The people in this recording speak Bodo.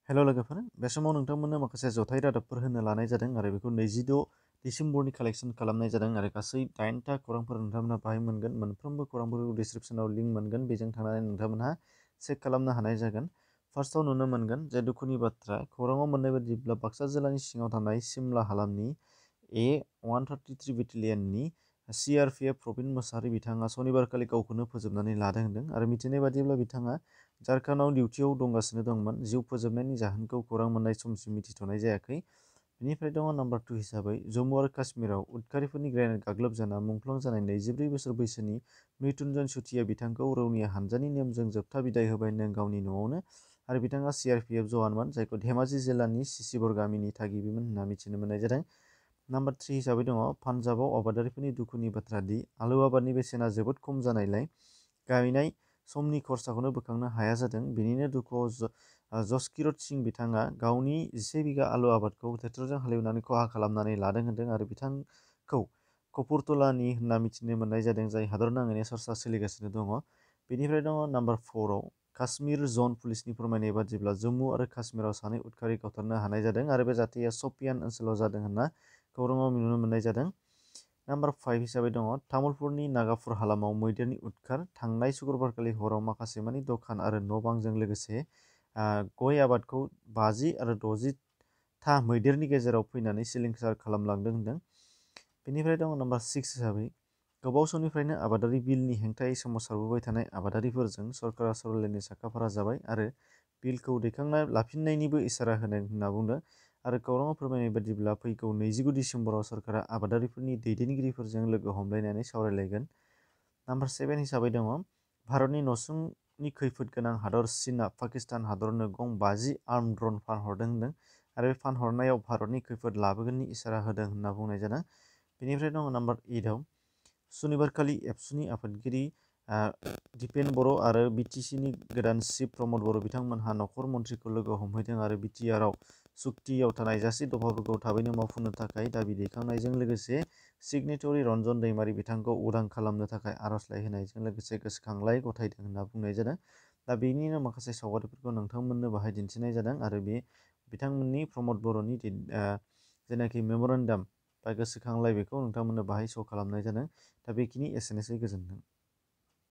हेल' लोगोफोर, बे समाव नोंथांमोननो माखासे जथाय रादाबफोर होनो लानाय जादों आरो बेखौ 26 डिसेम्बरनि कालेक्सन खालामनाय जादों आरो गासै 8टा खौरांफोर नोंथांमोनहा बाहाय मोनगोन। मोनफ्रोमबो खौरांफोरखौ डिसक्रिप्शनाव लिंक मोनगोन, बेजों थांनानै नोंथांमोनहा चेक खालामनो हानाय जागोन। फार्स्टआव नुनो मोनगोन जे दुखुनि बाथ्रा खौराङाव मोननाय बायदिब्ला बाक्सा जिल्लानि सिङाव थानाय सिमला हालामनि A133 बेटेलियननि CRPF प्रबिन मोसाहारि बिथाङा सनिबारखालि गावखौनो फोजोबनानै लादों होनदों आरो मिथिनाय बादिब्ला बिथाङा झारखन्डआव डिउटियाव दंगासिनो दंमोन। जिउ फोजोबनायनि जाहोनखौ खौरां मोननाय समसिम मिथिथ'नाय जायाखै। बेनिफ्राय दङ नाम्बार 2 हिसाबै जम्मु आरो काश्मीराव उदखारिफोरनि ग्रेनेड गाग्लोबजाना मुंख्लं जानाय 24 बोसोर बैसोनि मृत्युन्जय सुथिया बिथांखौ रौनिया हानजानि नेमजों जोबथा बिदाय होबाय होनदों गावनि न'आवनो। आरो बिथाङा CRPF जवानमोन, जायखौ धेमाजि जिल्लानि सिसिबर गामिनि थागिबिमोन होनना मिथिनो मोननाय जादों। नाम्बार 3 हिसाबै दङ पान्जाबाव आबादारिफोरनि दुखुनि बाथ्रा दि आलु आबादनि बेसेना जोबोद खम जानायलाय गायनाय समनि खरसाखौनो बोखांनो हाया जादों। बेनिनो दुखुआव जसकिरत सिं बिथाङा गावनि 11 बिगा आलु आबादखौ ट्रेक्टरजों हालेवनानै खहा खालामनानै लादों होनदों आरो बिथांखौ कपुरतलानि होनना मिथिनो मोननाय जादों, जाय हादरनाङैनो चर्चा सोलिगासिनो दङ। बेनिफ्राय दङ नाम्बार 4आव काश्मीर जन पुलिसनि फोरमायनाय बादिब्ला जम्मु आरो काश्मीराव सानै उदखारि गावथारनो हानाय जादों आरो बे जाथाया शपियान ओनसोलाव जादों होनना खौराङाव नुनो मोननाय जादों। नाम्बार 5 हिसाबै दङ तामुलपुरनि नागापुर हालामाव मैदेरनि उदखार। थांनाय शुक्रबारखालि हराव माखासे मानि दखान आरो न' बांजों लोगोसे गय आबादखौ 50 आरो 60 मैदेरनि गेजेराव फैनानै सिलिंखार खालामलांदों होनदों। बेनिफ्राय दङ नाम्बार 6 हिसाबै गोबाव समनिफ्रायनो आबादारि बिलनि हेंथायै सोमावसारबोबाय थानाय आबादारिफोरजों सरकारा सावरायलायनो साखाफारा जाबाय आरो बिलखौ दैखांना लाफिननायनिबो इसारा होदों होनना बुंदों। आरो खौराङाव फोरमायनाय बादिब्ला फैगौ 29 डिसेम्बराव सरकारा आबादारिफोरनि दैदेनगिरिफोरजों लोगो हमलायनानै सावरायलायगोन। नाम्बार 7 हिसाबै दङ भारतनि नसुंनि खैफोद गोनां हादर चीनआ पाकिस्तान हादरनो गं 50 आर्म ड्रन फानहरदों होनदों आरो बे फानहरनायाव भारतनि खैफोद लाबोगोननि इसारा होदों होनना बुंनाय जादों। बेनिफ्राय दङ नाम्बार 8आव सुनिबारखालि एबसुनि आफादगिरि दिपेन बर' आरो BTCनि गोदान चिफ प्रमद बर' बिथांमोनहा नखर मन्थ्रिखौ लोगो हमहैदों आरो बिटिआरआव सुक्तियाव थानाय गासै दफाफोरखौ थाबैनो मावफुंनो थाखाय दाबि दैखांनायजों लोगोसे सिगनेटरि रन्जन दैमारि बिथांखौ उदां खालामनो थाखाय आर'जलाइ होनायजों लोगोसे गोसोखांलाइ गथायदों होनना बुंनाय जादों। दा बेनिनो माखासे सावगारिफोरखौ नोंथांमोननो बाहाय दिन्थिनाय जादों आरो बे बिथांमोननि प्रमद बर'नि जेनाखि मेम'रेन्डाम बा गोसोखांलाइ बेखौ नोंथांमोननो बाहाय श' खालामनाय जादों। दा बेखिनि एसेनोसै, गोजोन्थों।